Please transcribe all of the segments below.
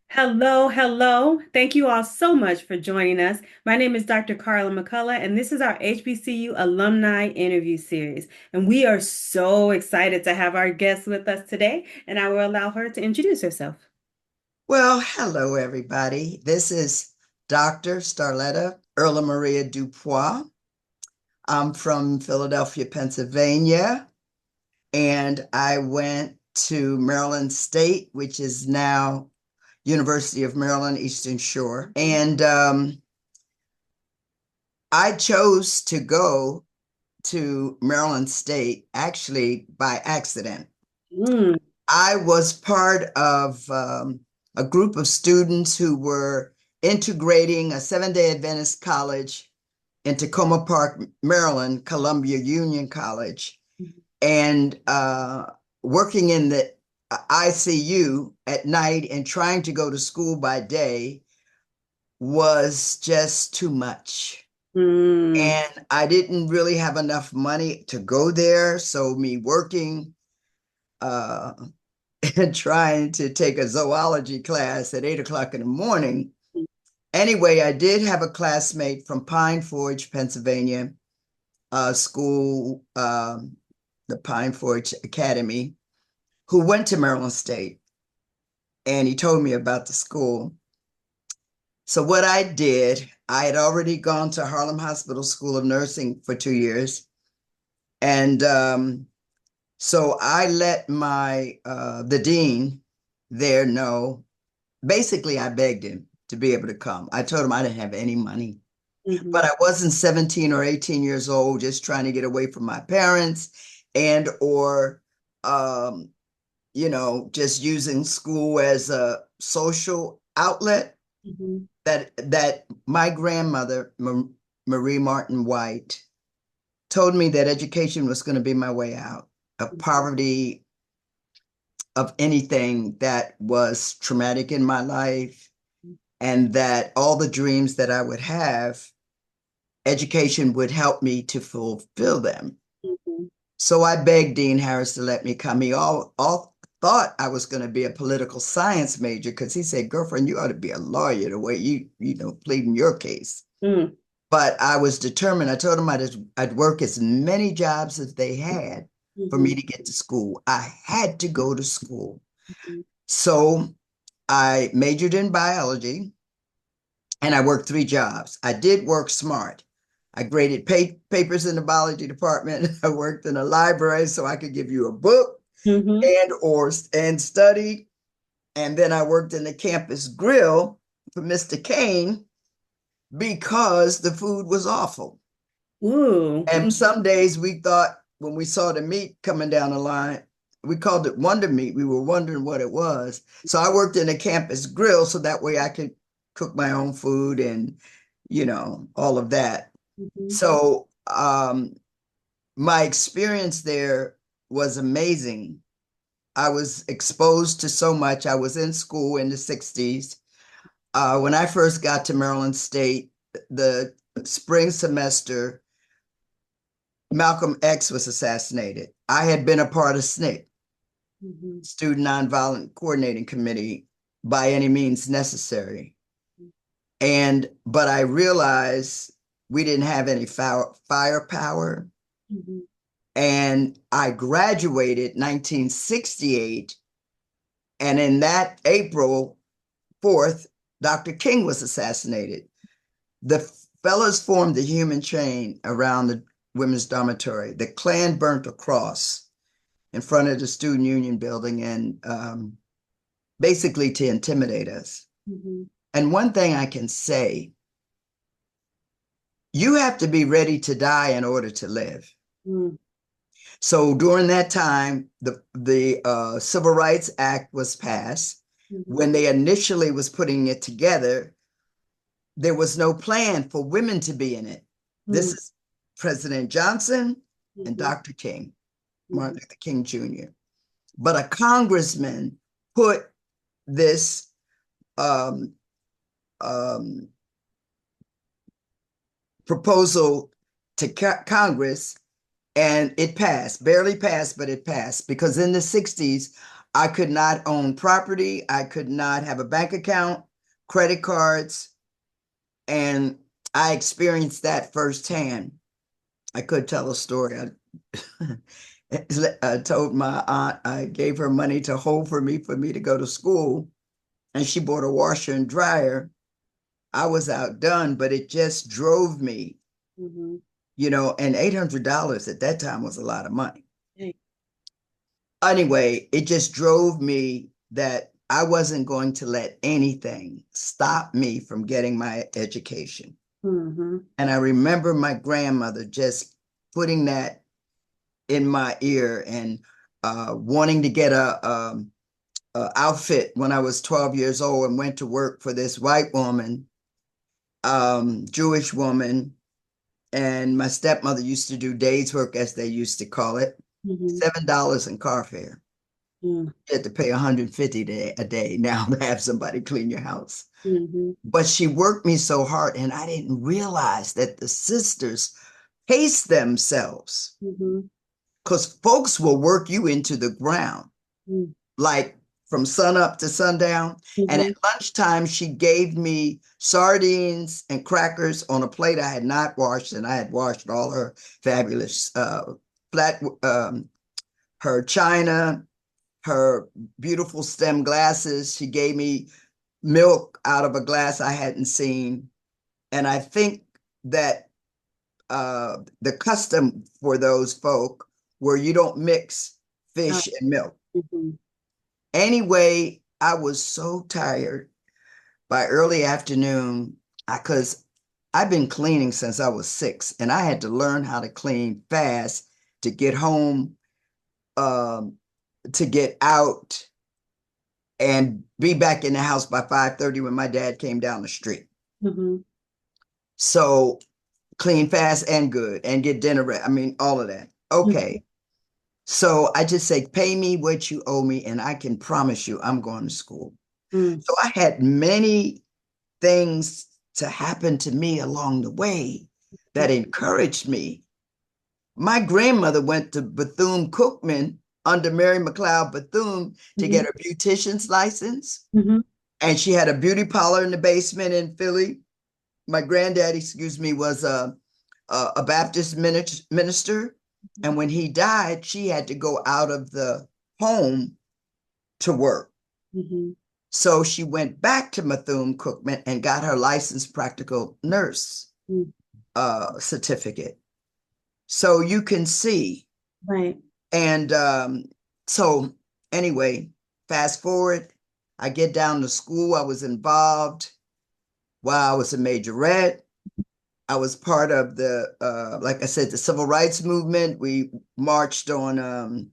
Hello, hello. Thank you all so much for joining us. My name is Dr. Carla McCullough, and this is our HBCU alumni interview series. And we are so excited to have our guest with us today, and I will allow her to introduce herself. Well, hello, everybody. This is Dr. Starletta Maria DuPois. I'm from Philadelphia, Pennsylvania, and I went to Maryland State, which is now University of Maryland, Eastern Shore. And I chose to go to Maryland State actually by accident. Mm, I was part of a group of students who were integrating a seven-day Adventist college in Tacoma Park, Maryland, Columbia Union College, and working in the ICU at night and trying to go to school by day was just too much. mm, And I didn't really have enough money to go there. So me working uh, and trying to take a zoology class at 8 o'clock in the morning. Anyway, I did have a classmate from Pine Forge, Pennsylvania, school, the Pine Forge Academy, who went to Maryland State. And he told me about the school. So what I did, I had already gone to Harlem Hospital School of Nursing for 2 years. And so I let the dean there know. Basically, I begged him to be able to come. I told him I didn't have any money, but mhm, I wasn't 17 or 18 years old, just trying to get away from my parents and or um, just using school as a social outlet. mhm, That my grandmother, Marie Martin White, told me that education was going to be my way out of poverty, of anything that was traumatic in my life, and that all the dreams that I would have, education would help me to fulfill them. mhm, So I begged Dean Harris to let me come. He all thought I was going to be a political science major because he said, "Girlfriend, you ought to be a lawyer the way you pleading your case." mm, But I was determined. I told him I'd work as many jobs as they had for me mhm, to get to school. I had to go to school. mhm, So I majored in biology and I worked three jobs. I did work smart. I graded papers in the biology department. I worked in a library so I could give you a book mhm. and study. And then I worked in the campus grill for Mr. Kane because the food was awful. Ooh, And some days we thought when we saw the meat coming down the line, we called it wonder meat. We were wondering what it was. So I worked in a campus grill so that way I could cook my own food and, all of that. mhm, So my experience there was amazing. I was exposed to so much. I was in school in the 60s. When I first got to Maryland State, the spring semester, Malcolm X was assassinated. I had been a part of SNCC, mhm, Student Nonviolent Coordinating Committee, by any means necessary. But I realized we didn't have any firepower. mhm, And I graduated 1968. And in that April 4th, Dr. King was assassinated. The fellas formed the human chain around the women's dormitory. The Klan burnt a cross in front of the student union building and basically to intimidate us. mhm, And one thing I can say, you have to be ready to die in order to live. mhm, So during that time, the Civil Rights Act was passed. mhm, When they initially was putting it together, there was no plan for women to be in it. This mhm, is President Johnson and mhm, Dr. King, Martin mhm, Luther King Jr. But a congressman put this um, um, proposal to Congress, and it passed, barely passed, but it passed because in the 60s, I could not own property. I could not have a bank account, credit cards, and I experienced that firsthand. I could tell a story. I told my aunt I gave her money to hold for me to go to school, and she bought a washer and dryer. I was outdone, but it just drove me, Mm-hmm. and $800 at that time was a lot of money. Hey. Anyway, it just drove me that I wasn't going to let anything stop me from getting my education. Mm-hmm. And I remember my grandmother just putting that in my ear and wanting to get a outfit when I was 12 years old and went to work for this white woman, Jewish woman. And my stepmother used to do days work, as they used to call it, Mm-hmm. $7 in car fare. Mm-hmm. You had to pay 150 a day now to have somebody clean your house. Mm-hmm. But she worked me so hard, and I didn't realize that the sisters pace themselves Mm-hmm. because folks will work you into the ground, like from sun up to sundown. And at Mm-hmm. lunchtime, she gave me sardines and crackers on a plate I had not washed, and I had washed all her fabulous flat, her china, her beautiful stem glasses. She gave me milk out of a glass I hadn't seen. And I think that the custom for those folk where you don't mix Ah, fish and milk. mm-hmm. Anyway, I was so tired by early afternoon because I've been cleaning since I was 6, and I had to learn how to clean fast to get home, um, to get out, and be back in the house by 5:30 when my dad came down the street. Mm-hmm. So clean fast and good and get dinner ready. I mean, all of that. Mm-hmm. Okay. So I just say, pay me what you owe me, and I can promise you I'm going to school. Mm-hmm. So I had many things to happen to me along the way that encouraged me. My grandmother went to Bethune-Cookman under Mary McLeod Bethune to Mm-hmm. get her beautician's license. Mm-hmm. And she had a beauty parlor in the basement in Philly. My granddaddy, excuse me, was a Baptist minister. And when he died, she had to go out of the home to work. Mm-hmm. So she went back to Bethune-Cookman and got her licensed practical nurse Mm-hmm. certificate. So you can see. Right. And so anyway, fast forward, I get down to school. I was involved while I was a majorette. I was part of like I said, the civil rights movement. We marched on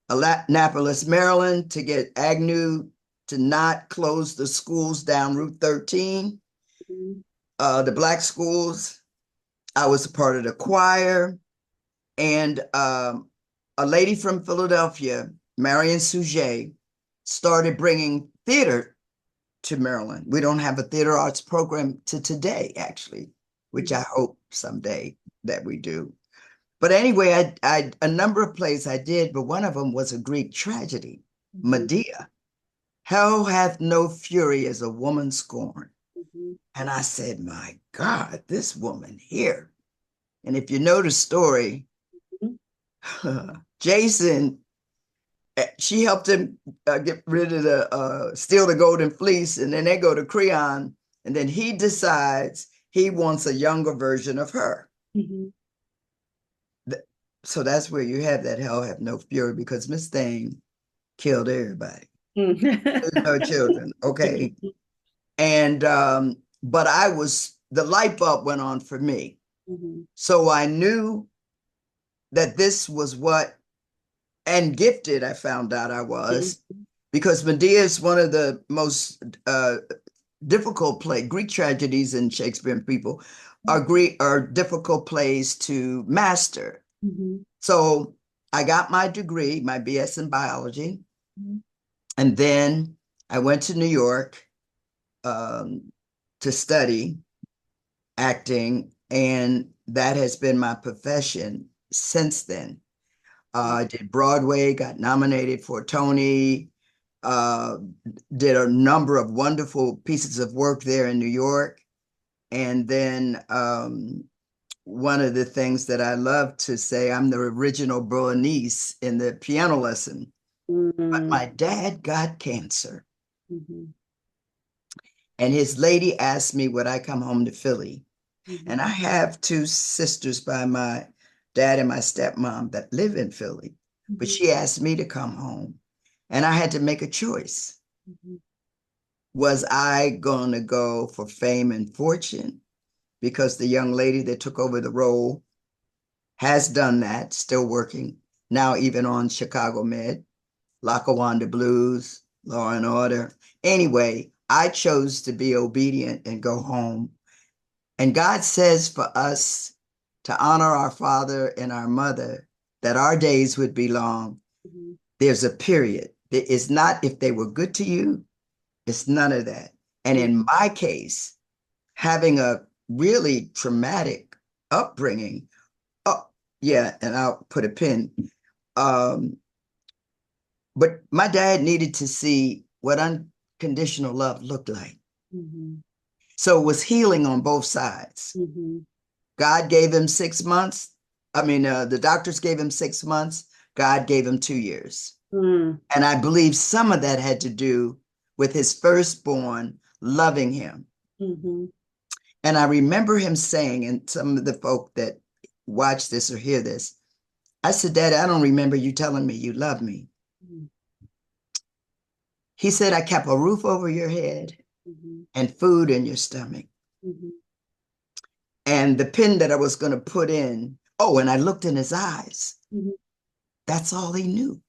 Annapolis, Maryland, to get Agnew to not close the schools down Route 13, Mm-hmm. the Black schools. I was a part of the choir. And a lady from Philadelphia, Marion Sujet, started bringing theater to Maryland. We don't have a theater arts program to today, actually, which I hope someday that we do. But anyway, I a number of plays I did, but one of them was a Greek tragedy, Mm-hmm. Medea. Hell hath no fury as a woman scorned. Mm-hmm. And I said, my God, this woman here. And if you know the story, Jason, she helped him get rid of steal the golden fleece, and then they go to Creon, and then he decides he wants a younger version of her. Mm-hmm. So that's where you have that hell have no fury, because Miss Thing killed everybody. There's no children, okay? And but the light bulb went on for me. Mm-hmm. So I knew that this was what, and gifted I found out I was, because Medea is one of the most difficult Greek tragedies in Shakespearean people are difficult plays to master. Mm-hmm. So I got my degree, my BS in biology, Mm-hmm. and then I went to New York to study acting, and that has been my profession since then. I did Broadway, got nominated for Tony, uh, did a number of wonderful pieces of work there in New York. And then one of the things that I love to say, I'm the original Bolognese in the piano lesson, but Mm-hmm. my dad got cancer. Mm-hmm. And his lady asked me, would I come home to Philly? Mm-hmm. And I have two sisters by my dad and my stepmom that live in Philly. But Mm-hmm. she asked me to come home. And I had to make a choice. Was I going to go for fame and fortune? Because the young lady that took over the role has done that, still working, now even on Chicago Med, Lackawanna Blues, Law and Order. Anyway, I chose to be obedient and go home. And God says for us to honor our father and our mother, that our days would be long. Mm-hmm. There's a period. It's not if they were good to you, it's none of that. And Mm-hmm. in my case, having a really traumatic upbringing, oh, yeah, and I'll put a pin. Um, but my dad needed to see what unconditional love looked like. Mm-hmm. So it was healing on both sides. Mm-hmm. God gave him 6 months. I mean, the doctors gave him 6 months. God gave him 2 years. Mm-hmm. And I believe some of that had to do with his firstborn loving him. Mm-hmm. And I remember him saying, and some of the folk that watch this or hear this, I said, Daddy, I don't remember you telling me you love me. He said, I kept a roof over your head Mm-hmm. and food in your stomach. Mm-hmm. And the pin that I was going to put in, oh, and I looked in his eyes. Mm-hmm. That's all he knew.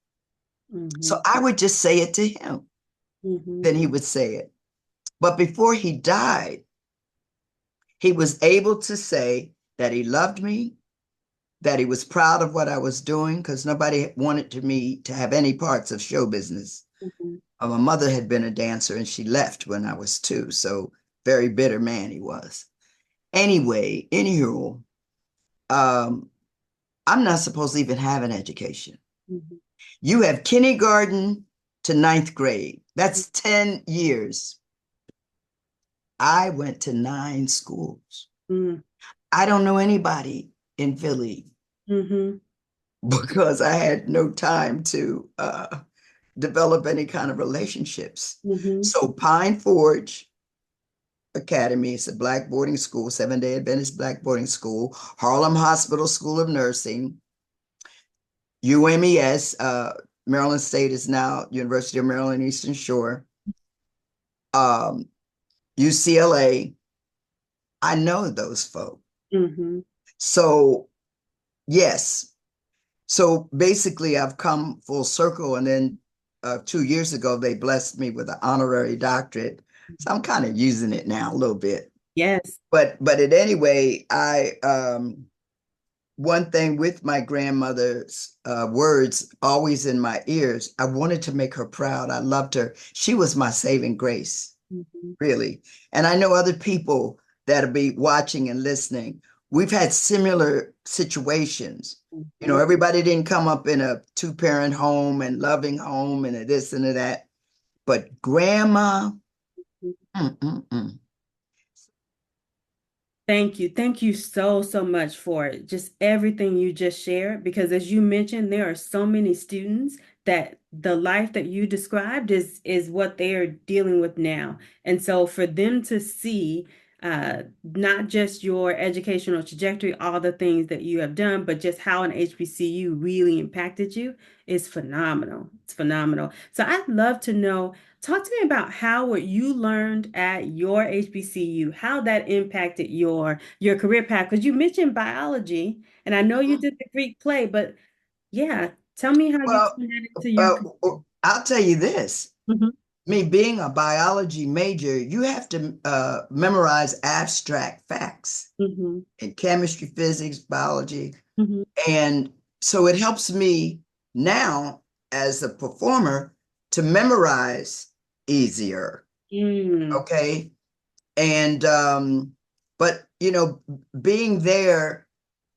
Mm-hmm. So I would just say it to him. Mm-hmm. Then he would say it. But before he died, he was able to say that he loved me, that he was proud of what I was doing, because nobody wanted me to have any parts of show business. Mm-hmm. My mother had been a dancer and she left when I was 2. So very bitter man he was. Anyway, anywho, um, I'm not supposed to even have an education. Mm-hmm. You have kindergarten to ninth grade. That's 10 years. I went to 9 schools. Mm-hmm. I don't know anybody in Philly Mm-hmm. because I had no time to develop any kind of relationships. Mm-hmm. So Pine Forge Academy is a black boarding school, 7-day Adventist black boarding school, Harlem Hospital School of Nursing, UMES, Maryland State is now University of Maryland Eastern Shore, um, UCLA. I know those folks. Mm-hmm. So, yes. So basically, I've come full circle. And then 2 years ago, they blessed me with an honorary doctorate. So I'm kind of using it now a little bit. Yes. But at anyway, I one thing with my grandmother's words always in my ears, I wanted to make her proud. I loved her. She was my saving grace, Mm-hmm. really. And I know other people that'll be watching and listening. We've had similar situations. You know, Mm-hmm. everybody didn't come up in a two-parent home and loving home and a this and a that. But grandma, mm, mm, mm. Thank you. Thank you so, so much for it. Just everything you just shared. Because as you mentioned, there are so many students that the life that you described is what they are dealing with now. And so for them to see not just your educational trajectory, all the things that you have done, but just how an HBCU really impacted you is phenomenal. It's phenomenal. So I'd love to know. Talk to me about how what you learned at your HBCU, how that impacted your career path. Because you mentioned biology, and I know you did the Greek play, but yeah, tell me how you Well, turned that into your career. I'll tell you this. Hmm. Me being a biology major, you have to memorize abstract facts Hmm. in chemistry, physics, biology. Hmm. And so it helps me now as a performer to memorize easier. Mm. Okay. And, but, being there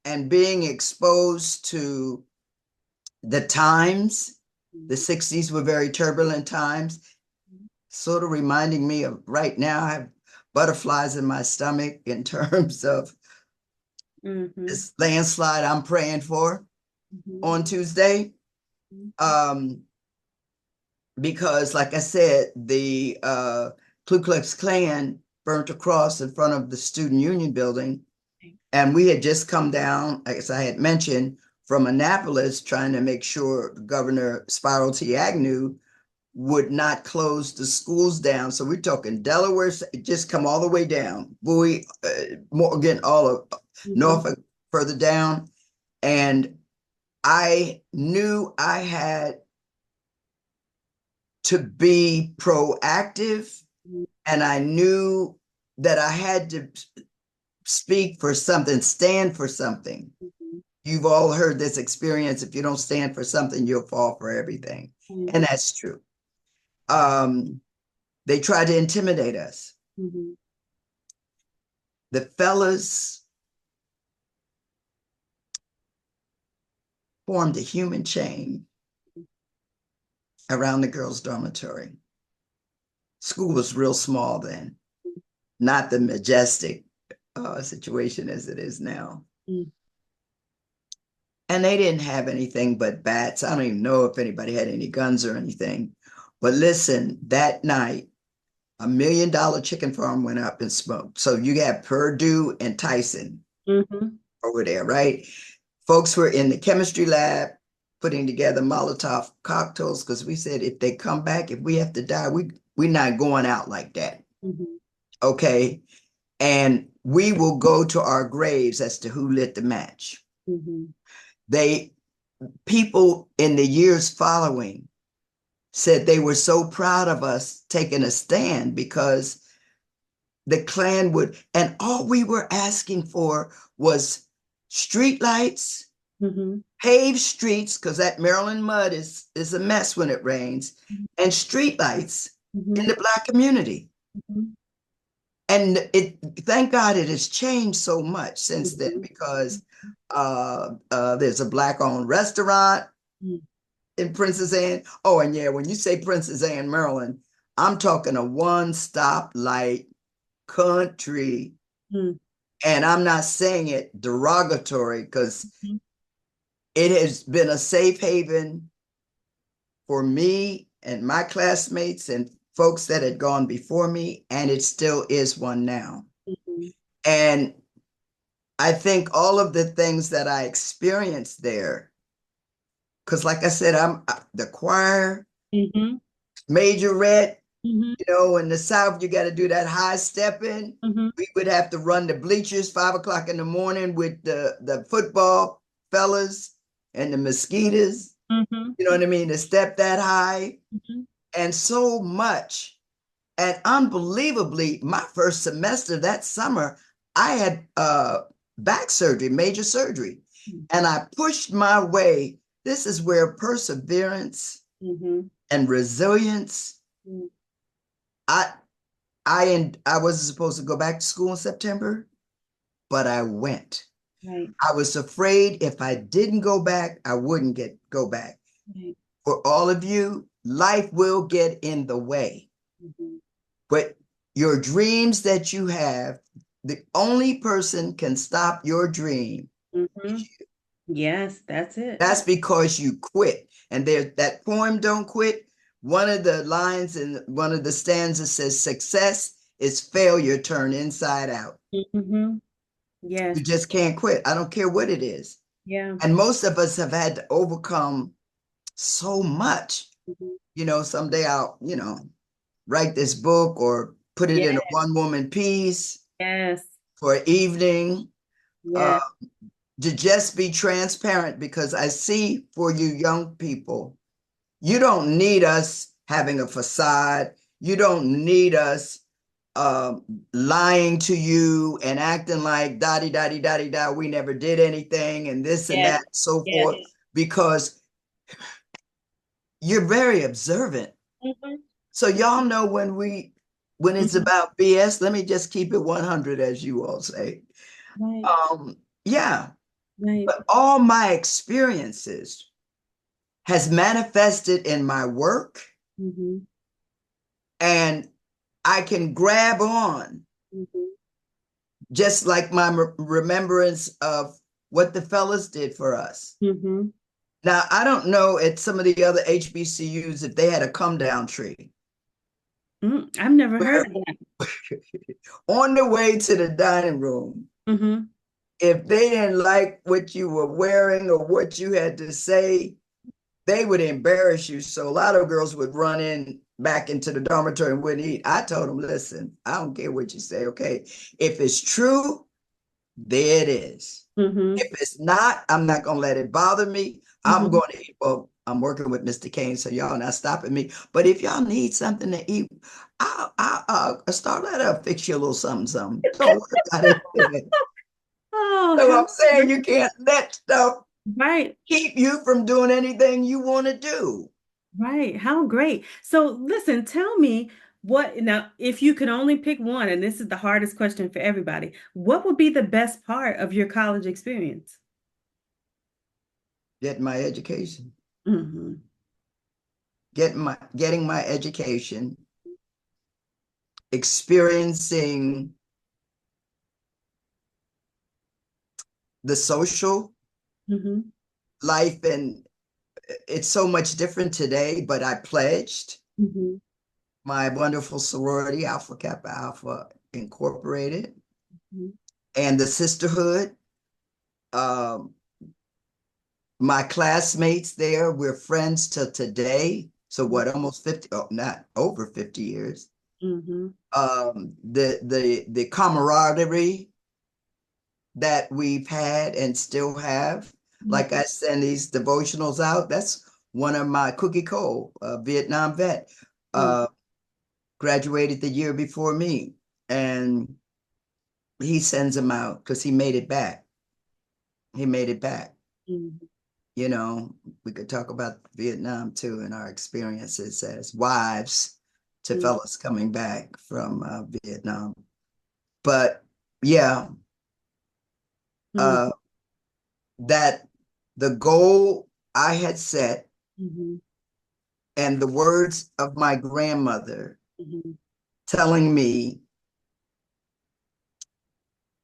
and being exposed to the times, The 60s were very turbulent times, sort of reminding me of right now. I have butterflies in my stomach in terms of Mm-hmm. this landslide I'm praying for Mm-hmm. on Tuesday. Um, because, like I said, the Ku Klux Klan burnt a cross in front of the Student Union building. And we had just come down, as I had mentioned, from Annapolis, trying to make sure Governor Spiral T. Agnew would not close the schools down. So we're talking Delaware, just come all the way down, Bowie, Morgan, all of Mm-hmm. Norfolk, further down. And I knew I had to be proactive, and I knew that I had to speak for something, stand for something. Mm-hmm. You've all heard this experience. If you don't stand for something, you'll fall for everything. Mm-hmm. And that's true. They tried to intimidate us. Mm-hmm. The fellas formed a human chain around the girls' dormitory. School was real small then, not the majestic situation as it is now. Mm-hmm. And they didn't have anything but bats. I don't even know if anybody had any guns or anything. But listen, that night, $1 million chicken farm went up in smoke. So you got Purdue and Tyson Mm-hmm. over there, right? Folks were in the chemistry lab putting together Molotov cocktails because we said if they come back, if we have to die, we're not going out like that. Mm-hmm. Okay. And we will go to our graves as to who lit the match. Mm-hmm. They People in the years following said they were so proud of us taking a stand because the Klan would, and all we were asking for was street lights, Mm-hmm. paved streets, because that Maryland mud is a mess when it rains, and street lights in Mm-hmm. the Black community. Mm-hmm. And thank God it has changed so much since then Mm-hmm. because there's a Black-owned restaurant in Princess Anne. Oh, and yeah, when you say Princess Anne, Maryland, I'm talking a one-stop light country. Mm-hmm. And I'm not saying it derogatory because it has been a safe haven for me and my classmates and folks that had gone before me, and it still is one now. Mm-hmm. And I think all of the things that I experienced there, because like I said, I'm the choir, Mm-hmm. majorette, Mm-hmm. in the South, you got to do that high stepping. Mm-hmm. We would have to run the bleachers 5 o'clock in the morning with the football fellas and the mosquitoes. Mm-hmm. You know what I mean? To step that high Mm-hmm. and so much. And unbelievably, my first semester that summer, I had back surgery, major surgery, and I pushed my way. This is where perseverance Mm-hmm. and resilience. I I wasn't supposed to go back to school in September, but I went. Right. I was afraid if I didn't go back, I wouldn't go back. Right. For all of you, life will get in the way. Mm-hmm. But your dreams that you have, the only person can stop your dream. Mm-hmm. Yes, that's it. That's because you quit. And there's that poem, Don't Quit. One of the lines in one of the stanzas says, success is failure turned inside out. Mm-hmm. Yes. You just can't quit. I don't care what it is. Yeah. And most of us have had to overcome so much. Mm-hmm. Someday I'll, write this book or put it Yeah. in a one woman piece Yes. for an evening, uh, Yeah. to just be transparent because I see for you young people, you don't need us having a facade. You don't need us uh, lying to you and acting like dotty dotty dotty da we never did anything and this and Yes. that so Yes. forth because you're very observant. Mm-hmm. So y'all know when it's Mm-hmm. about BS, let me just keep it 100 as you all say. Right. Yeah, Right. but all my experiences has manifested in my work, Mm-hmm. and I can grab on Mm-hmm. just like my remembrance of what the fellas did for us. Mm-hmm. Now, I don't know at some of the other HBCUs if they had a come down tree I've never heard where of that. on the way to the dining room, Mm-hmm. if they didn't like what you were wearing or what you had to say, they would embarrass you. So a lot of girls would run in back into the dormitory and wouldn't eat. I told them, listen, I don't care what you say. Okay. If it's true, there it is. Mm-hmm. If it's not, I'm not going to let it bother me. I'm Mm-hmm. going to eat. Well, I'm working with Mr. Kane, so y'all not stopping me. But if y'all need something to eat, I'll Starletta will fix you a little something, something. Don't worry about it. Oh, So how I'm saying great. you can't let stuff Right. keep you from doing anything you want to do. Right. How great. So listen, tell me what now, if you could only pick one, and this is the hardest question for everybody, what would be the best part of your college experience? Get my education. Mm-hmm. Getting my education, experiencing the social Mm-hmm. life, and it's so much different today, but I pledged Mm-hmm. my wonderful sorority, Alpha Kappa Alpha Incorporated, Mm-hmm. and the sisterhood. Um, my classmates there, we're friends till today. So what, almost 50, oh, not over 50 years. Mm-hmm. The camaraderie that we've had and still have. Like I send these devotionals out. That's one of my Cookie Cole, Vietnam vet, Mm-hmm. uh, graduated the year before me, and he sends them out because he made it back. He made it back. Mm-hmm. You know, we could talk about Vietnam too and our experiences as wives to fellas coming back from Vietnam. But yeah, uh, that the goal I had set Mm-hmm. and the words of my grandmother Mm-hmm. telling me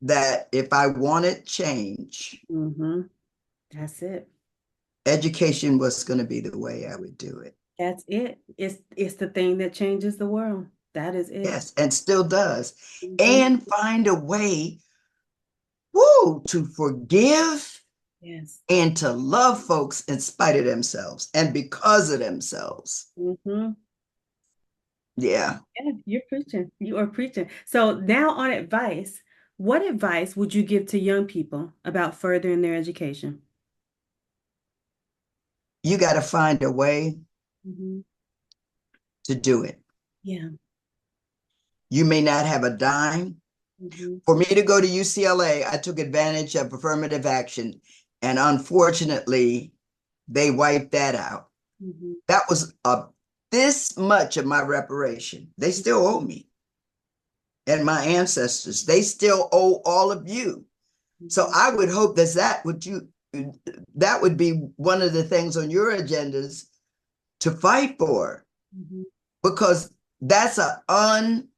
that if I wanted change, Mm-hmm. That's it. education was going to be the way I would do it. That's it. It's the thing that changes the world. That is it. Yes, and still does. Mm-hmm. And find a way, woo, to forgive Yes. and to love folks in spite of themselves and because of themselves. Mm-hmm. Yeah. Yeah, you're preaching. You are preaching. So now on advice, what advice would you give to young people about furthering their education? You got to find a way Hmm. to do it. Yeah. You may not have a dime. Hmm. For me to go to UCLA, I took advantage of affirmative action. And unfortunately, they wiped that out. Hmm. That was this much of my reparation. They still owe me and my ancestors. They still owe all of you. So Hmm. I would hope that would be one of the things on your agendas to fight for, Hmm. because that's an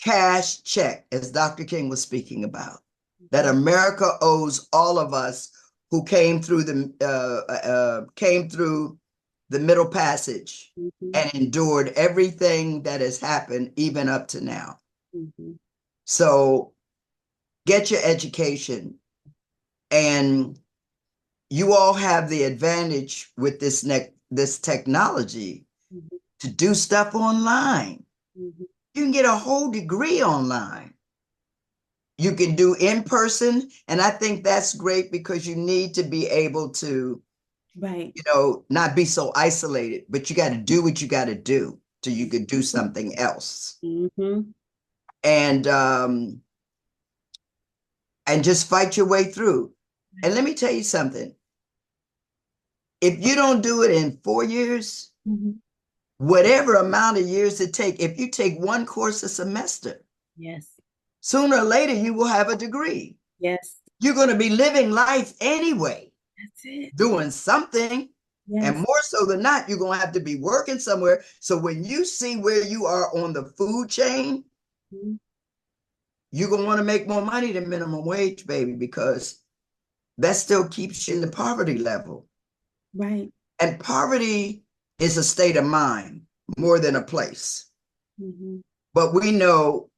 uncashed check, as Dr. King was speaking about, that Hmm. America owes all of us who came through the Middle Passage Hmm. and endured everything that has happened even up to now. Hmm. So get your education, and you all have the advantage with this technology Hmm. to do stuff online. Hmm. You can get a whole degree online. You can do in person, and I think that's great because you need to be able to, Right. not be so isolated, but you got to do what you got to do so you could do something else. Hmm. And just fight your way through. And let me tell you something. If you don't do it in 4 years, Hmm. whatever amount of years it take, if you take one course a semester, Yes. sooner or later you will have a degree. Yes. You're going to be living life anyway, That's it. doing something. And Yes. more so than not, you're going to have to be working somewhere. So when you see where you are on the food chain, Mhm. you're going to want to make more money than minimum wage, baby, because that still keeps you in the poverty level. Right. And poverty is a state of mind more than a place. Mm-hmm. But we know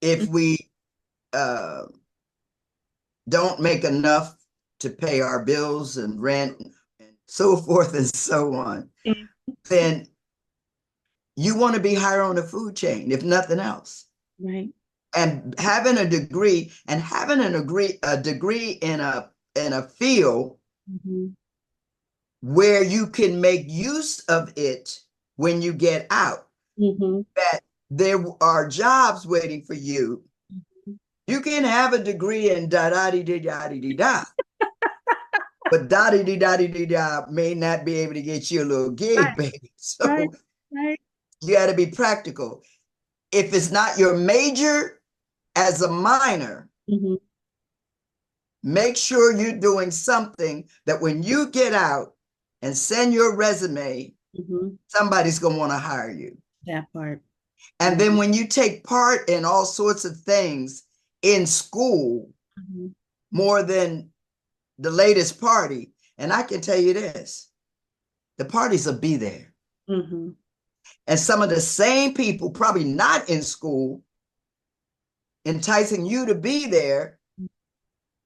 if we uh, don't make enough to pay our bills and rent and so forth and so on, then you want to be higher on the food chain, if nothing else. Right. And having a degree and having a degree in a field Mm-hmm. where you can make use of it when you get out, Mm-hmm. that there are jobs waiting for you. You can have a degree in da da di da di da, but da di da may not be able to get you a little gig, Right. baby. Right. So Right. you got to be practical. If it's not your major, as a minor, Mm-hmm. make sure you're doing something that when you get out and send your resume, Mm-hmm. somebody's going to want to hire you. That part. And Mm-hmm. then when you take part in all sorts of things in school, Mm-hmm. more than the latest party, and I can tell you this, the parties will be there. Mm-hmm. And some of the same people, probably not in school, enticing you to be there,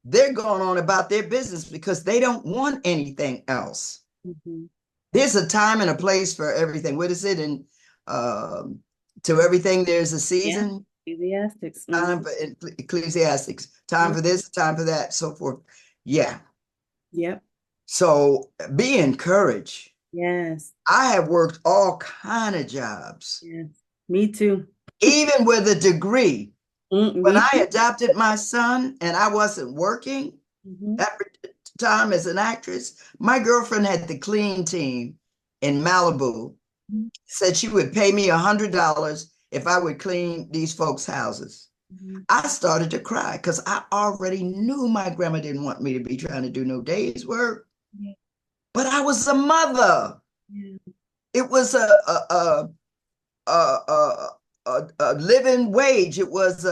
they're going on about their business because they don't want anything else. Mm-hmm. There's a time and a place for everything. What is it? And um, to everything, there's a Yeah. season. Ecclesiastics. Time Mm-hmm. for Ecclesiastics. Time for this. Time for that. So forth. Yeah. Yep. So be encouraged. Yes. I have worked all kind of jobs, Yes. Me too. even with a degree. When Me I too. adopted my son and I wasn't working Mm-hmm. at the time as an actress, my girlfriend had the clean team in Malibu. Said she would pay me $100 if I would clean these folks' houses. Mm-hmm. I started to cry because I already knew my grandma didn't want me to be trying to do no day's work, Yeah. but I was a mother. Yeah. It was a living wage. It was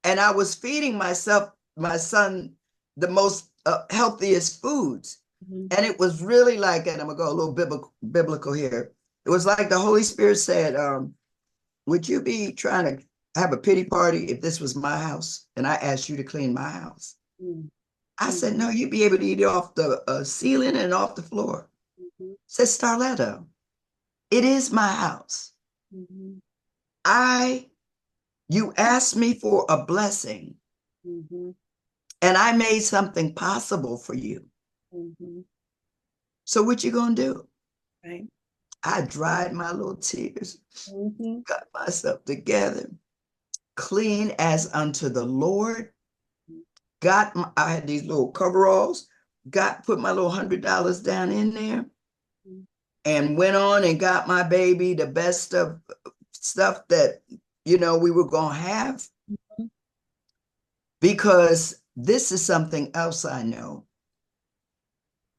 and I was feeding myself, my son, the most healthiest foods. Mm-hmm. And it was really like, and I'm gonna go a little biblical here. It was like the Holy Spirit said, would you be trying to have a pity party if this was my house and I asked you to clean my house? I said, Mm-hmm. no, you'd be able to eat it off the ceiling and off the floor. Mm-hmm. Said Starletta, it is my house. Mm-hmm. I, you asked me for a blessing Mm-hmm. and I made something possible for you. Mm-hmm. So what you gonna do? Right. I dried my little tears, Mm-hmm. got myself together, clean as unto the Lord. I had these little coveralls, put my little $100 down in there and went on and got my baby the best of stuff that, we were going to have, Mm-hmm. because this is something else I know.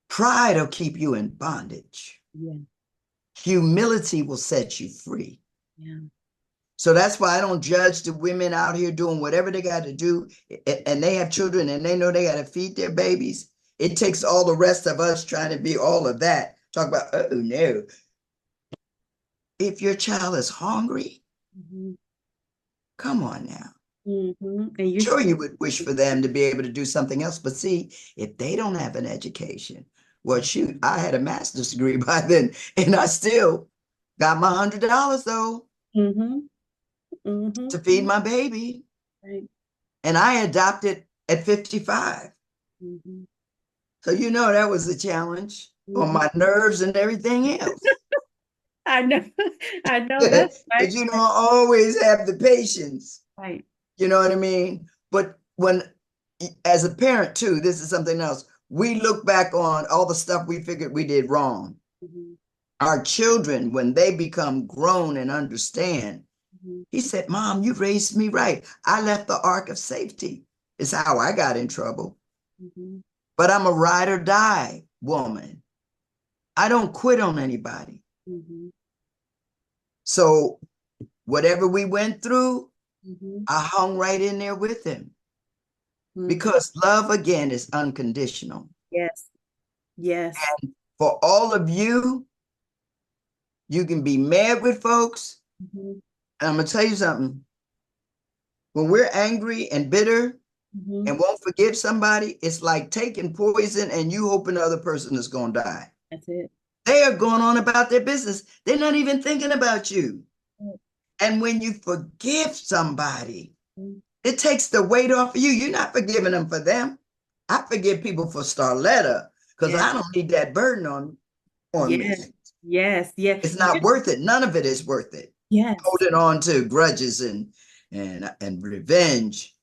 Pride will keep you in bondage. Yeah. Humility will set you free. Yeah. So that's why I don't judge the women out here doing whatever they got to do. And they have children and they know they got to feed their babies. It takes all the rest of us trying to be all of that. Talk about, oh no. If your child is hungry, Mm-hmm. come on now. Mm-hmm. And you Sure, should. you would wish for them to be able to do something else. But see, if they don't have an education, well, shoot, I had a master's degree by then and I still got my $100 though Mm-hmm. Mm-hmm. to feed my baby. Right. And I adopted at 55. Mm-hmm. So that was a challenge on Mm-hmm. my nerves and everything else. I know. I know that's Because right. you don't always have the patience. Right. You know what I mean? But as a parent too, this is something else. We look back on all the stuff we figured we did wrong. Mm-hmm. Our children, when they become grown and understand, Mm-hmm. he said, Mom, you raised me right. I left the ark of safety. Is how I got in trouble. Mm-hmm. but I'm a ride or die woman. I don't quit on anybody. Mm-hmm. So whatever we went through, Mm-hmm. I hung right in there with him Mm-hmm. because love again is unconditional. Yes. Yes. For all of you, you can be mad with folks. Mm-hmm. And I'm going to tell you something. When we're angry and bitter Mm-hmm. and won't forgive somebody, it's like taking poison and you hoping the other person is going to die. That's it. They are going on about their business. They're not even thinking about you. And when you forgive somebody, Mm-hmm. it takes the weight off of you. You're not forgiving them for them. I forgive people for Starletta because Yes. I don't need that burden on me. Yes. Yes. Yes. It's not worth it. None of it is worth it. Yes. Holding on to grudges and revenge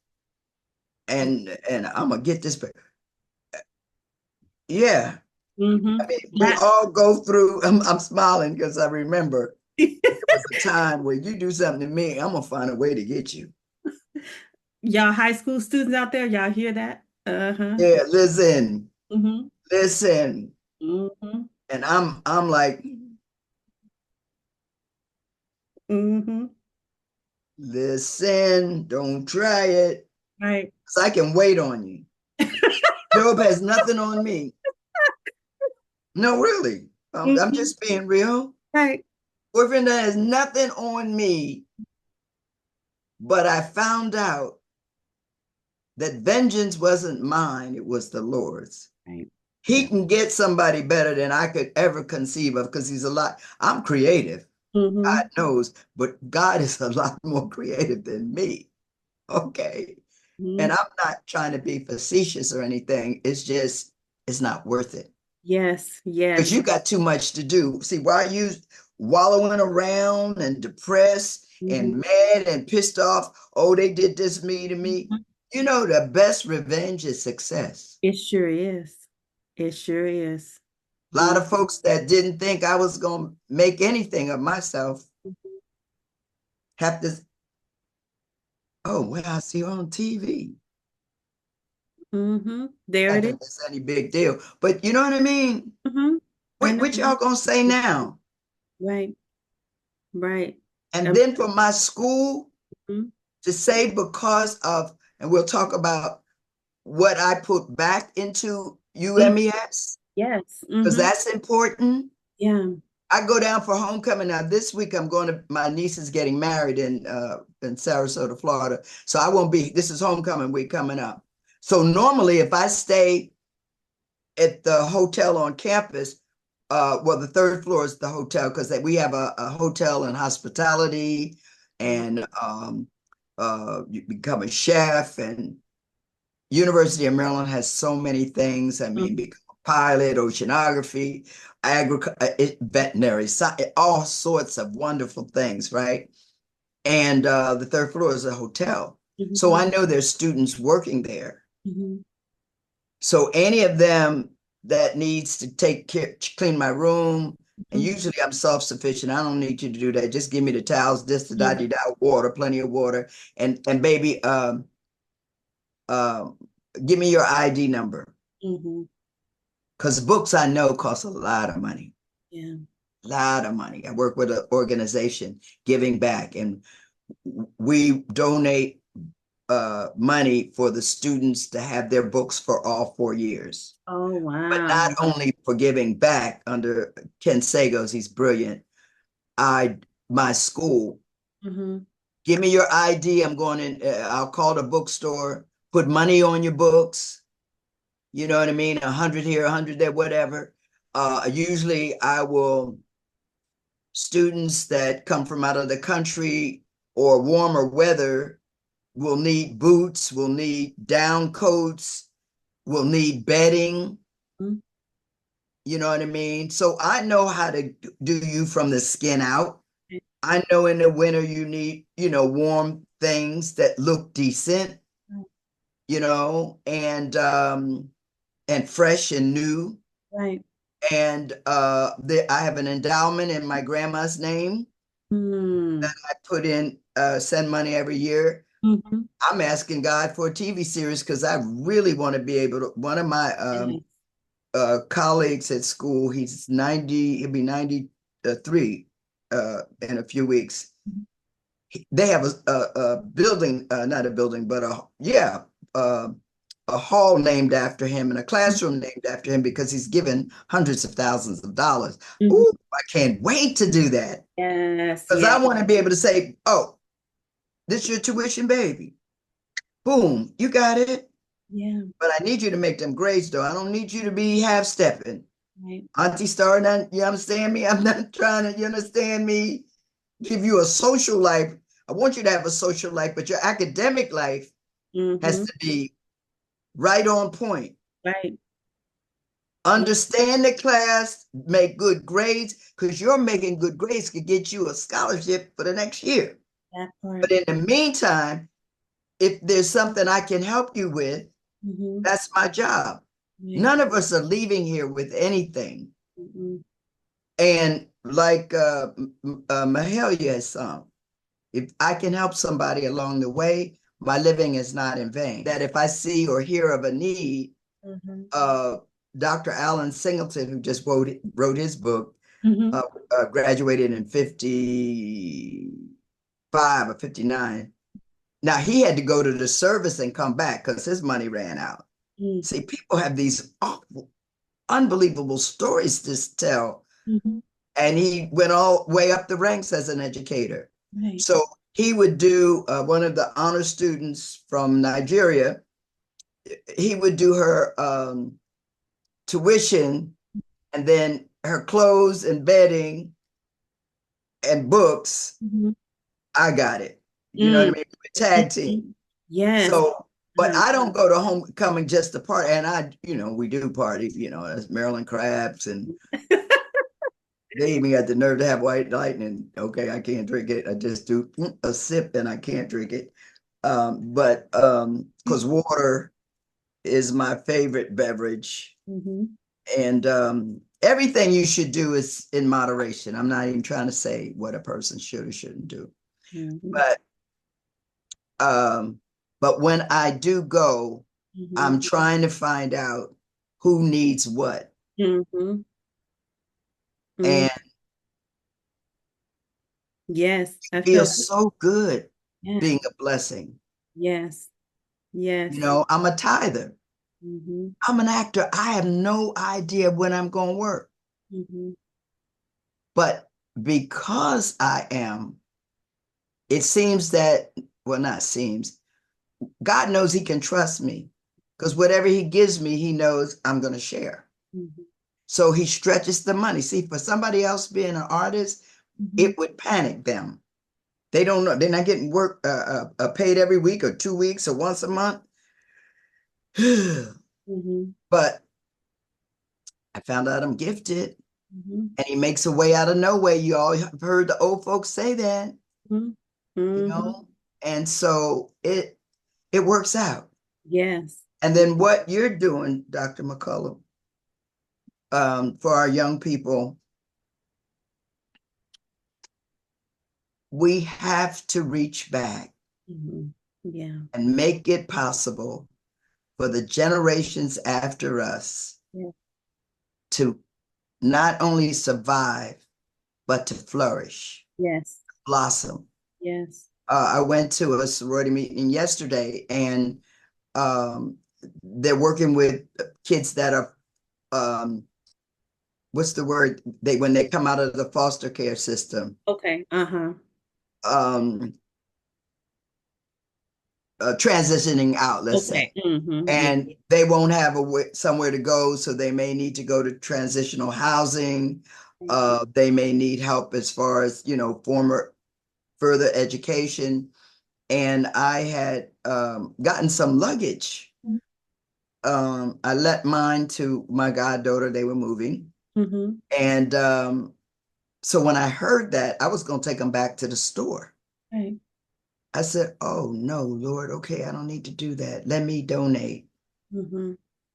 and I'm gonna get this. But yeah, Mm-hmm. I mean, we That all go through. I'm smiling because I remember there was a time where you do something to me, I'm gonna find a way to get you. y'all high school students out there, y'all hear that? Uh-huh. Yeah, listen, Mm-hmm. listen, Mm-hmm. and I'm like, Mm-hmm. listen, don't try it, Right. because I can wait on you. Job has nothing on me. No, really. I'm Mm-hmm. just being real. Right. Boyfriend that has nothing on me, but I found out that vengeance wasn't mine, it was the Lord's. Right. He Yeah. can get somebody better than I could ever conceive of because he's a lot. I'm creative, Mm-hmm. God knows, but God is a lot more creative than me. Okay. Mm-hmm. And I'm not trying to be facetious or anything. It's just, it's not worth it Yes. because Yes. you got too much to do. See, while you wallowing around and depressed and Mm-hmm. mad and pissed off, oh, they did this me to me. Mm-hmm. You know, the best revenge is success. It sure is. It sure is. A lot Mm-hmm. of folks that didn't think I was going to make anything of myself have to, oh, well, I see you on TV. Mm-hmm. There I it is. think it's any big deal. But you know what I mean? Mm-hmm. I What know. y'all going to say now? Right. Right. And Um, then for my school mhm. to say because of, and we'll talk about what I put back into Mm, UMES, yes. because Mm-hmm. that's important. Yeah. I go down for homecoming now. This week I'm going to my niece is getting married in Sarasota, Florida. So I won't be. This is homecoming week coming up. So normally, if I stay at the hotel on campus, well, the third floor is the hotel because we have a hotel and hospitality, and you become a chef. And University of Maryland has so many things. I mean, Mm-hmm. become a pilot, oceanography, veterinary, all sorts of wonderful things, right? And the third floor is a hotel. So Mm-hmm. I know there's students working there. Mm-hmm. So any of them that needs to take care, clean my room, and Mm-hmm. usually I'm self-sufficient. I don't need you to do that. Just give me the towels, this, the da Yeah. da da, water, plenty of water, and baby, uh, give me your ID number Mm-hmm. because books I know cost a lot of money, Yeah. a lot of money. I work with an organization giving back, and we donate money for the students to have their books for all 4 years. Oh, But wow. not only for giving back under Ken Sagos, he's brilliant. I my school, Mm-hmm. give me your ID. I'm going in. I'll call the bookstore. Put money on your books. You know what I mean? 100 here, 100 there, whatever. Usually, I will students that come from out of the country or warmer weather will need boots, will need down coats, will need bedding. Mm-hmm. You know what I mean? So I know how to do you from the skin out. I know in the winter you need, warm things that look decent, and fresh and new. Right. And I have an endowment in my grandma's name Mm. that I put in, send money every year. Mm-hmm. I'm asking God for a TV series because I really want to be able to. One of my Yes. colleagues at school, he's 90, he'll be 93 in a few weeks. They have a building, not a building, but uh, a hall named after him and a classroom named after him because he's given hundreds of thousands of dollars. Mm-hmm. Ooh, I can't wait to do that Yes, because yes, I want to be able to say, oh, this is your tuition, baby. Boom, you got it. yeah, But I need you to make them grades, though. I don't need you to be half stepping. right. Auntie Star, you understand me? I'm not trying to, you understand me? Give you a social life. I want you to have a social life, but your academic life has Mm-hmm. to be right on point. Right. Yeah, Understand the class, make good grades, because you're making good grades could get you a scholarship for the next year. that part. But in the meantime, if there's something I can help you with, Mm-hmm. that's my job. Right. None of us are leaving here with anything. Mm-hmm. And like Mahalia has sung, if I can help somebody along the way, my living is not in vain. That if I see or hear of a need, Mm-hmm. uh, Dr. Alan Singleton, who just wrote his book, Mm-hmm. uh, graduated in 55 or 59. Now he had to go to the service and come back because his money ran out. See, people have these awful, unbelievable stories to tell. Mm-hmm. And he went all way up the ranks as an educator. Right. So he would do one of the honor students from Nigeria. He would do her tuition and then her clothes and bedding and books. Mm-hmm. I got it. You know what I Mm-hmm. mean? Tag team. Yes. So, but Uh-huh. I don't go to homecoming just to party. And we do party, as Maryland Crabs and they even got the nerve to have white lightning. Okay, I can't drink it. I just do a sip and I can't drink it. But because water is my favorite beverage. Mm-hmm. And everything you should do is in moderation. I'm not even trying to say what a person should or shouldn't do. Mm-hmm. But um, but when I do go, Mm-hmm. I'm trying to find out who needs what. Mm-hmm. Mm-hmm. And Yes, I feel felt so good yeah. being a blessing. Yes. Yes. I'm a tither. Mm-hmm. I'm an actor. I have no idea when I'm going to work. Mm-hmm. But because I am, it seems that, well, not seems, God knows he can trust me because whatever he gives me, he knows I'm going to share. Mm-hmm. So he stretches the money. See, for somebody else being an artist, Mm-hmm. it would panic them. They don't know. They're not getting work paid every week or 2 weeks or once a month. Mm-hmm. But I found out I'm gifted. Mm-hmm. And he makes a way out of no way. You all have heard the old folks say that, Mm-hmm. you Mm-hmm. know, and so it works out. Yes. And then what you're doing, Dr. McCullough, for our young people, we have to reach back Mm-hmm. Yeah. and make it possible for the generations after us Yeah. to not only survive, but to flourish, Yes. blossom. Yes. I went to a sorority meeting yesterday and um, they're working with kids that are what's the word they when they come out of the foster care system, Okay. Uh-huh. um, transitioning out, let's Okay. say, Mm-hmm. Yeah. and they won't have somewhere to go, so they may need to go to transitional housing. They may need help as far as former further education, and I had gotten some luggage. I let mine to my goddaughter. They were moving. Mm-hmm. And so when I heard that, I was going to take them back to the store. Right. I said, oh, no, Lord, okay, I don't need to do that. Let me donate Mm-hmm.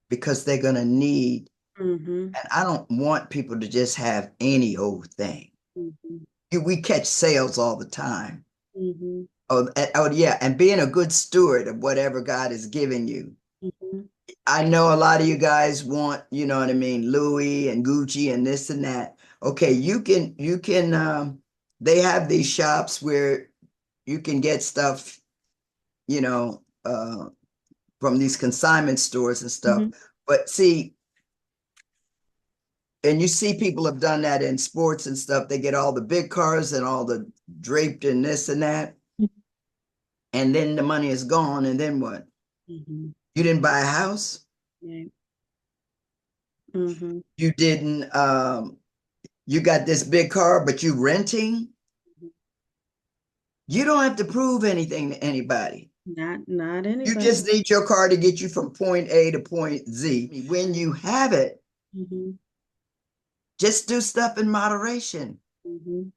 because they're going to need, Mm-hmm. and I don't want people to just have any old thing. Mm-hmm. We catch sales all the time. Mm-hmm. Oh yeah, and being a good steward of whatever God has given you. Mhm. I know a lot of you guys want, you know what I mean, Louis and Gucci and this and that. Okay, they have these shops where you can get stuff, you know, from these consignment stores and stuff. Mhm. But see, and you see people have done that in sports and stuff. They get all the big cars and all the draped and this and that, and then the money is gone. And then what? Mhm. You didn't buy a house. Yeah. Mhm. You didn't. You got this big car, but you renting. You don't have to prove anything to anybody. Not You anybody. just need your car to get you from point A to point Z. When you have it, Mhm. just do stuff in moderation. Mhm.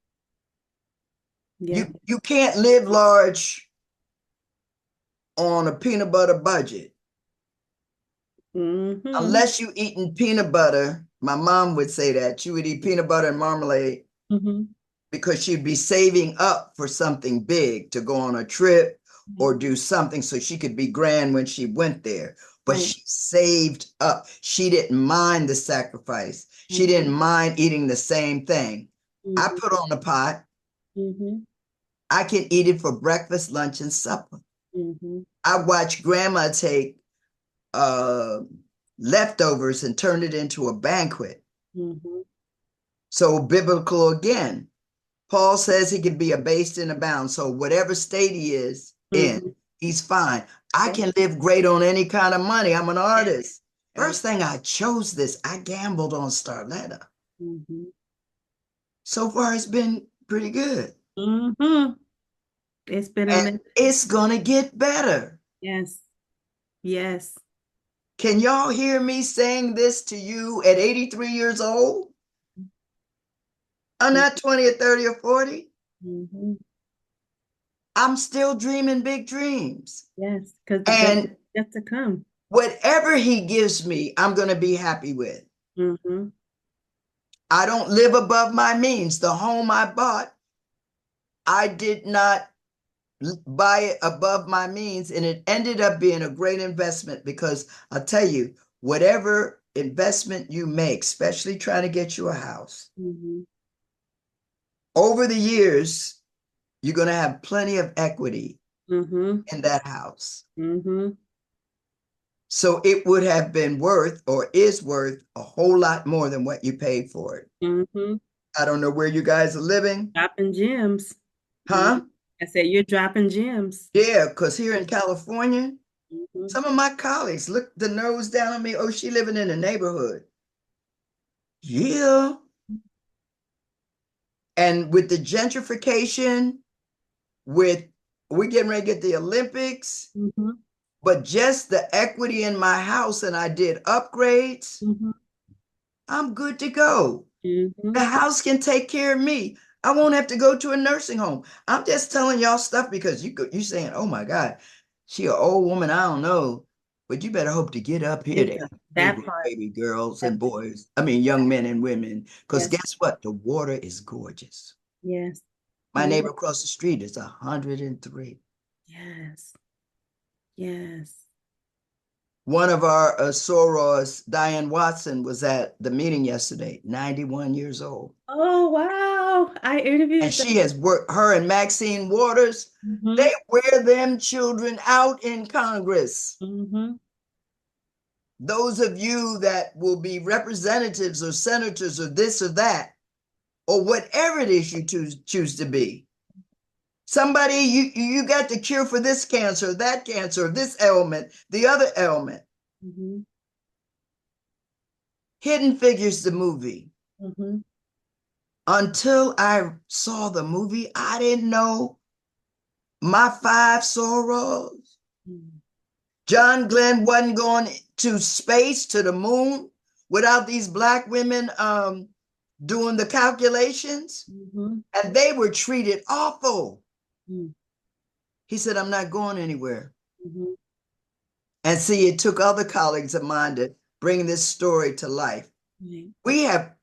Yeah. You can't live large on a peanut butter budget Mhm. unless you eating peanut butter. My mom would say that she would eat peanut butter and marmalade Mhm. because she'd be saving up for something big to go on a trip Right. or do something so she could be grand when she went there. But Right. she saved up. She didn't mind the sacrifice. She Right. didn't mind eating the same thing. I Mhm. put on a pot. Mhm. I can eat it for breakfast, lunch, and supper. Mhm. I watch grandma take uh, leftovers and turn it into a banquet. Mhm. So biblical again. Paul says he can be abased and abound. So whatever state he is in, Mhm. he's fine. I Yep. can live great on any kind of money. I'm an Yes. artist. Right. First thing I chose this, I gambled on Starletta. Mhm. So far, it's been pretty good. Mhm. It's been And amazing. it's going to get better. Yes. Yes. Can y'all hear me saying this to you at 83 years old? I'm not 20 or 30 or 40. Mhm. I'm still dreaming big dreams. Yes, because the best is And yet to come. whatever he gives me, I'm going to be happy with. Mhm. I don't live above my means. The home I bought, I did not buy it above my means, and it ended up being a great investment because I'll tell you, whatever investment you make, especially trying to get you a house, Mhm. over the years, you're going to have plenty of equity Mhm. in that house. Mhm. So it would have been worth or is worth a whole lot more than what you paid for it. Mhm. I don't know where you guys are living, Dropping gems. Mhm. huh? I said you're dropping gems. Yeah, because here in California, Mhm. some of my colleagues look the nose down on me. Oh, she living in the neighborhood. Yeah. And with the gentrification, with we're getting ready to get the Olympics, Mhm. but just the equity in my house and I did upgrades, Mhm. I'm good to go. The Mhm. house can take care of me. I won't have to go to a nursing home. I'm just telling y'all stuff because you saying, oh my God, she an old woman. I don't know. But you better hope to get up here Get to the, that 80, part. baby girls That and boys. I mean, young men and women. Because yes. guess what? The water is gorgeous. Yes. My Yes. neighbor across the street is 103. Yes. Yes. One of our sorors, Diane Watson, was at the meeting yesterday, 91 years old. Oh wow. I And interviewed them. she has worked, her and Maxine Waters, Mhm. they wear them children out in Congress. Mhm. Those of you that will be representatives or senators or this or that, or whatever it is you choose to be. Somebody, you got the cure for this cancer, that cancer, this ailment, the other ailment. Mhm. Hidden Figures, the movie. Mhm. Until I saw the movie, I didn't know my five sorrows. Mhm. John Glenn wasn't going to space, to the moon, without these black women doing the calculations, Mhm. and they were treated awful. Mhm. He said, I'm not going anywhere. Mhm. And see, it took other colleagues of mine to bring this story to life. Right. We have,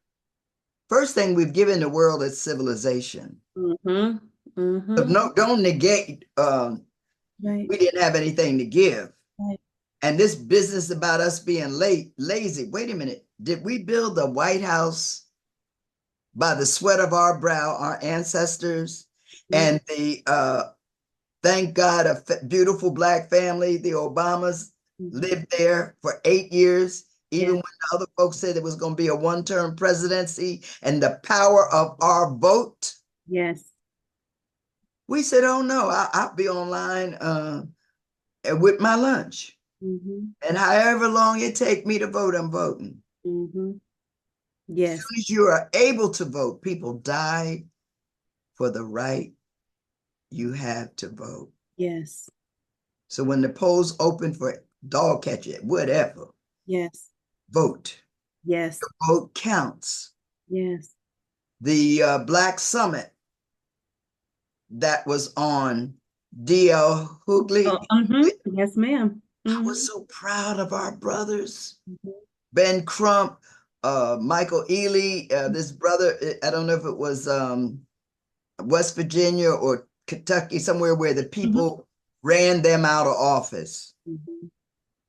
first thing we've given the world is civilization. Mhm. So Mm-hmm. no, don't negate Right. we didn't have anything to give. Right. And this business about us being lazy. Wait a minute. Did we build the White House by the sweat of our brow, our ancestors, Mm-hmm. and the thank God a beautiful black family, the Obamas lived there for 8 years, even Yes. when the other folks said it was going to be a one-term presidency, and the power of our vote. Yes. We said, oh no, I'll be online with my lunch. Mm-hmm. And however long it take me to vote, I'm voting. Mm-hmm. As Yes. soon as you are able to vote, people died for the right you have to vote. Yes. So when the polls open for dog catcher, whatever, Yes. vote. Yes. Vote counts. Yes. The Black Summit that was on DL Oh, Hughley, mm-hmm. Yes, ma'am. I was Mm-hmm. so proud of our brothers. Mm-hmm. Ben Crump, Michael Ealy, this brother, I don't know if it was West Virginia or Kentucky, somewhere where the Mm-hmm. people ran them out of office Mm-hmm.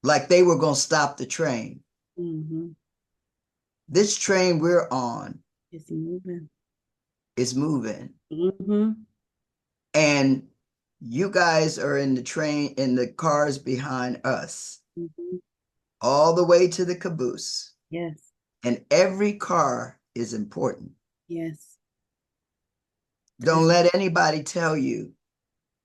like they were going to stop the train. Mm-hmm. This train we're on It's moving. is moving. Mm-hmm. And you guys are in the train, in the cars behind us, Mm-hmm. all the way to the caboose. Yes. And every car is important. Yes. Don't That's let anybody tell you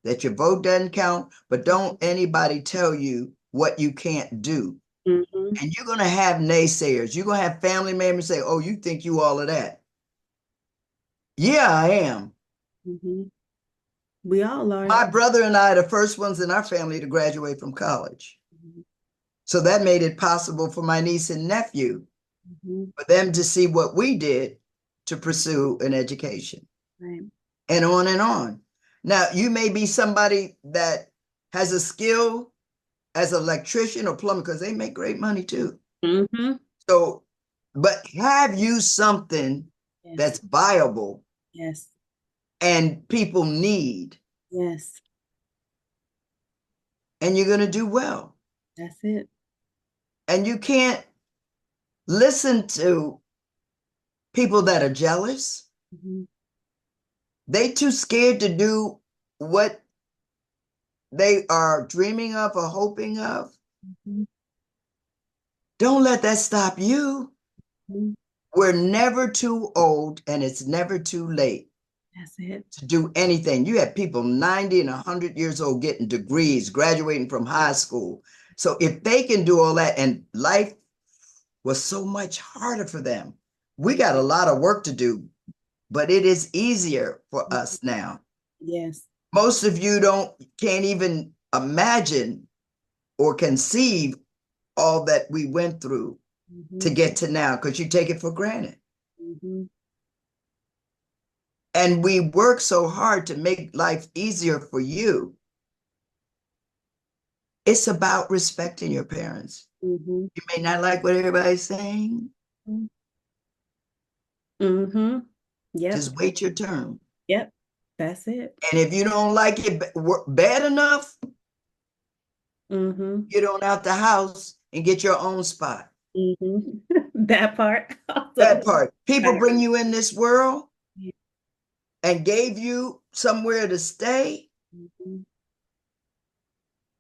that your vote doesn't count, but don't anybody tell you what you can't do. mm-hmm. And you're going to have naysayers. You're going to have family members say, oh, you think you all of that. Yeah, I am. Mm-hmm. We all are. My brother and I are the first ones in our family to graduate from college. Mm-hmm. So that made it possible for my niece and nephew, Mm-hmm. for them to see what we did to pursue an education, Right. and on and on. Now, you may be somebody that has a skill as an electrician or plumber, because they make great money too. Mm-hmm. So, but have you something Yes. that's viable Yes. and people need, Yes. and you're going to do well. That's it. And you can't listen to people that are jealous. Mm-hmm. They too scared to do what they are dreaming of or hoping of. Mm-hmm. Don't let that stop you. Mm-hmm. We're never too old, and it's never too late That's it. to do anything. You have people 90 and 100 years old getting degrees, graduating from high school. So if they can do all that, and life was so much harder for them, we got a lot of work to do, but it is easier for Mm-hmm. us now. Yes. Most of you can't even imagine or conceive all that we went through to Mm-hmm. get to now, because you take it for granted. Mm-hmm. And we work so hard to make life easier for you. It's about respecting your parents. Mm-hmm. You may not like what everybody's saying. Mm-hmm. Yep. Just wait your turn. Yep. That's it. And if you don't like it bad enough, Mm-hmm. get on out the house and get your own spot. Mm-hmm. That part That also. part. I People bring agree. you in this world Yeah. and gave you somewhere to stay, Mm-hmm.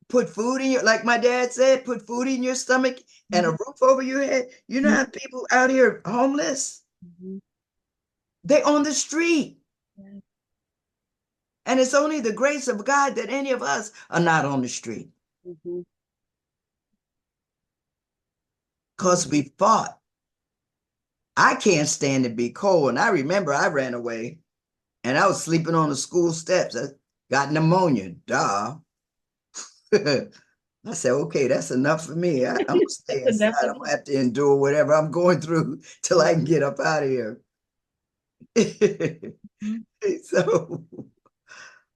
put food in your, like my dad said, put food in your stomach and a roof over your head. You know how people out here homeless? Mm-hmm. They on the street. Yeah. And it's only the grace of God that any of us are not on the street, Mm-hmm. because we fought. I can't stand to be cold. And I remember I ran away and I was sleeping on the school steps. I got pneumonia. Duh. I said, okay, that's enough for me. I'm going to stay That's a inside. I'm definite. going to have to endure whatever I'm going through till I can get up out of here. Mhm. So,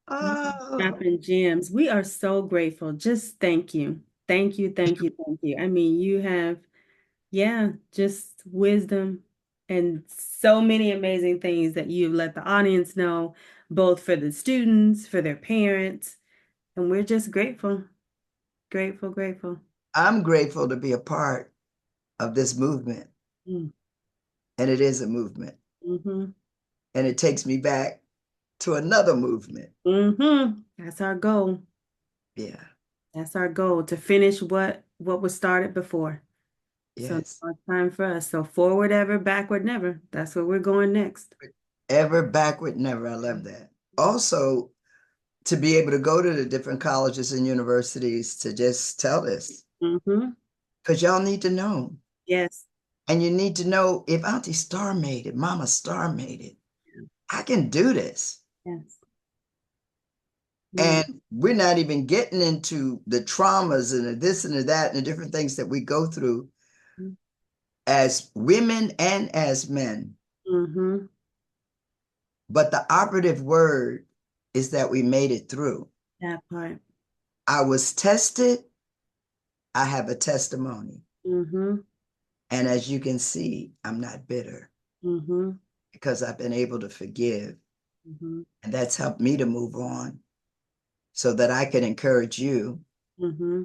You are oh, dropping gems. We are so grateful. Just thank you. Thank you. Thank you. Thank you. I mean, you have, yeah, just wisdom and so many amazing things that you've let the audience know. both for the students, for their parents. And we're just grateful, grateful, grateful. I'm grateful to be a part of this movement, Mm, and it is a movement, mm-hmm, and it takes me back to another movement. mm-hmm. That's our goal. Yeah, That's our goal to finish what was started before. So yes. now it's time for us. So forward ever, backward never. That's where we're going next. Ever backward, never. I love that. Also, to be able to go to the different colleges and universities to just tell this, Mm-hmm. because y'all need to know. Yes. And you need to know if Auntie Star made it, Mama Star made it, I can do this. Yes. Mm-hmm. And we're not even getting into the traumas and the this and the that and the different things that we go through as women and as men. Mm-hmm. But the operative word is that we made it through. That part. I was tested. I have a testimony. Mm-hmm. And as you can see, I'm not bitter Mm-hmm. because I've been able to forgive. Mm-hmm. And that's helped me to move on so that I can encourage you. Mm-hmm.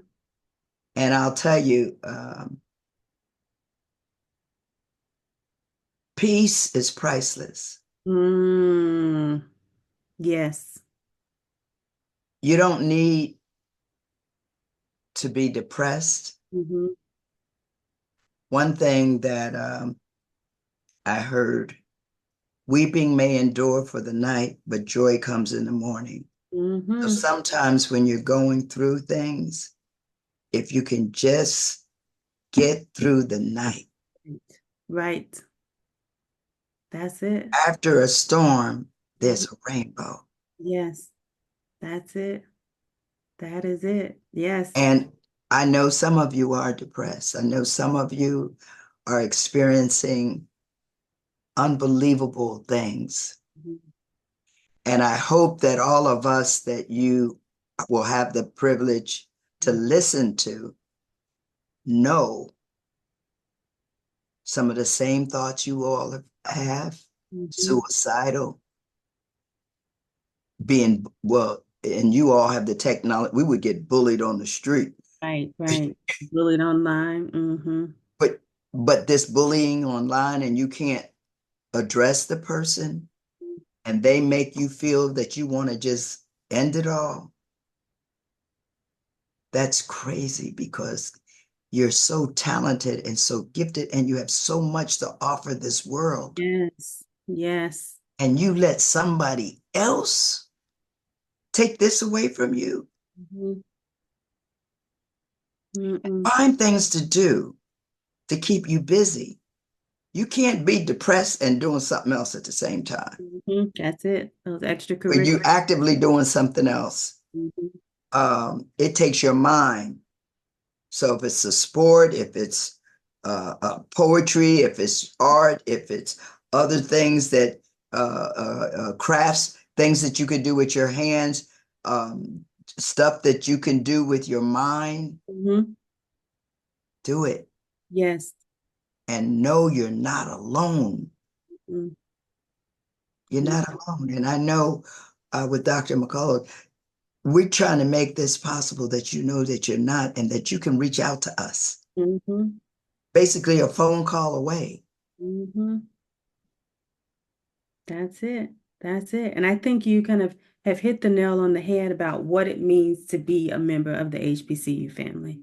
And I'll tell you, peace is priceless. Mm. Yes. You don't need to be depressed. Mm-hmm. One thing that I heard, weeping may endure for the night, but joy comes in the morning. So Mm-hmm. sometimes when you're going through things, if you can just get through the night. Right. That's it. After a storm, Mhm. there's a rainbow. Yes. That's it. That is it. Yes. And I know some of you are depressed. I know some of you are experiencing unbelievable things. Mhm. And I hope that all of us that you will have the privilege to listen to know some of the same thoughts you all have, Mhm. suicidal, being, well, and you all have the technology. We would get bullied on the street, Right, right. Bullied online. Mm-hmm. but this bullying online and you can't address the person and they make you feel that you want to just end it all. That's crazy because you're so talented and so gifted and you have so much to offer this world. Yes. Yes. And you let somebody else take this away from you. Mm-hmm. Mm-mm. Find things to do to keep you busy. You can't be depressed and doing something else at the same time. Mm-hmm. That's it. Those When extracurricular. you're actively doing something else, Mm-hmm. it takes your mind. So if it's a sport, if it's poetry, if it's art, if it's other things that crafts, things that you could do with your hands, stuff that you can do with your mind, Mm-hmm. do it Yes. and know you're not alone. Mm-hmm. You're not alone. And I know with Dr. McCullough, we're trying to make this possible that you know that you're not and that you can reach out to us. Mm-hmm. Basically, a phone call away. Mm-hmm. That's it. That's it. And I think you kind of have hit the nail on the head about what it means to be a member of the HBCU family.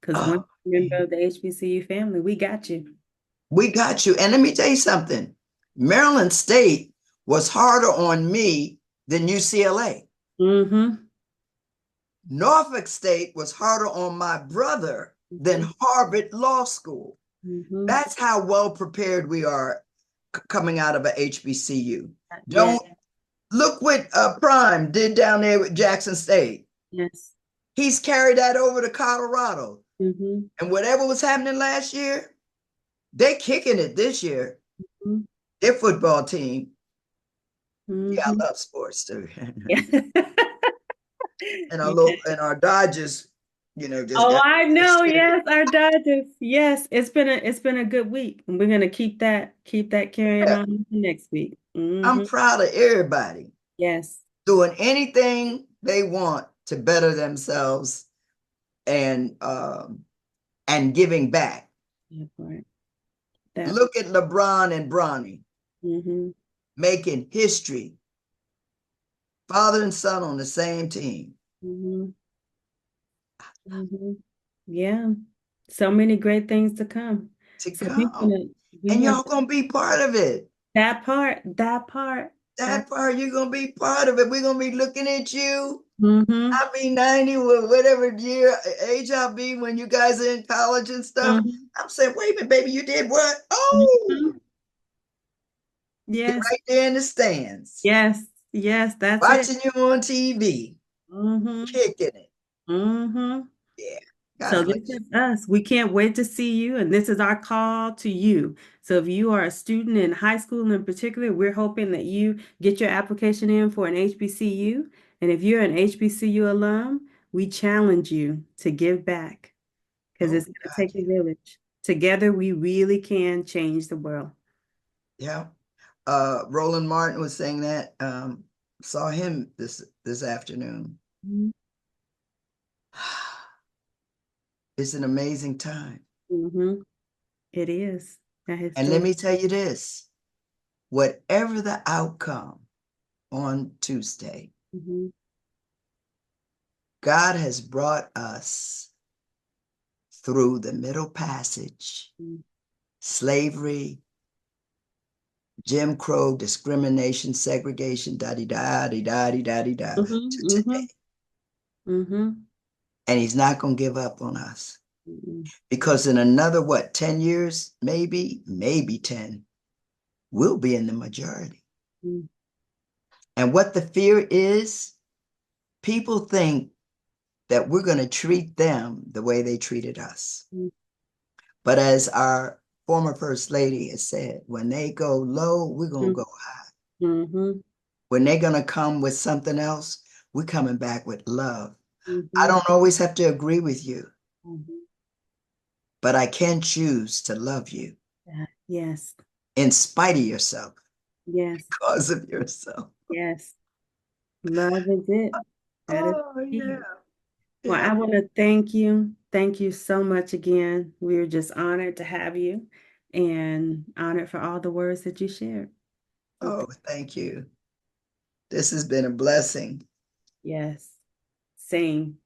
Because once Oh, you're a member man. of the HBCU family, we got you. We got you. And let me tell you something. Maryland State was harder on me than UCLA. Mm-hmm. Norfolk State was harder on my brother Mm-hmm. than Harvard Law School. Mm-hmm. That's how well prepared we are coming out of a HBCU. Yes. Don't look what Prime did down there with Jackson State. Yes. He's carried that over to Colorado. Mm-hmm. And whatever was happening last year, they kicking it this year. Mm-hmm. Their football team. Yeah, Mm-hmm. I love sports too. Yeah. And our Yeah. little and our Dodgers, just Oh, got I know. extended. Yes, our Dodgers. Yes, it's been a good week. And we're gonna keep that carrying Yeah, on into next week. I'm Mm-hmm. proud of everybody. Yes. doing anything they want to better themselves and giving back. That part. That. Look at LeBron and Bronny Mm-hmm. making history, father and son on the same team. Mm-hmm. Mm-hmm. Yeah. So many great things to come. To So we're come. gonna we're And gonna y'all gonna be part of it. that part, that That part, you're gonna be part of it. We're gonna be looking at you. mm-hmm. I'll be 90, whatever year age I'll be when you guys are in college and stuff. Mm-hmm. I'm saying, wait a minute, baby, you did what? Oh, Mm-hmm. Yes, right there in the stands, yes, yes, that's it. watching you on TV, Mm-hmm. kicking it. Mm-hmm. Yeah. God So this bless is us. We can't wait to see you, and this is our call to you. So if you are a student in high school in particular, we're hoping that you get your application in for an HBCU. And if you're an HBCU alum, we challenge you to give back you. because Oh, it's going to God, take a village. Together, we really can change the world. yeah. Roland Martin was saying that. Saw him this afternoon. It's an amazing time. Mm-hmm. It is. That has And let to. me tell you this, whatever the outcome on Tuesday, Mm-hmm. God has brought us through the Middle Passage, slavery, Jim Crow, discrimination, segregation, da da da da da da da to Mm-hmm. Mm-hmm. today. Mm-hmm. And he's not going to give up on us Mm-hmm. because in another, what, 10 years, maybe 10, we'll be in the majority. And what the fear is, people think that we're going to treat them the way they treated us. Mm-hmm. But as our former First Lady has said, when they go low, we're going to go high. Mm-hmm. When they're going to come with something else, we're coming back with love. I Mm-hmm. don't always have to agree with you, Mm-hmm. but I can choose to love you Yeah. Yes. in spite of yourself, Yes. because of yourself. Yes. Love is it. That is Oh, yeah. key. Well, Yeah. I want to thank you. Thank you so much again. We're just honored to have you and honored for all the words that you shared. So, Oh, thank you. This has been a blessing. yes, same.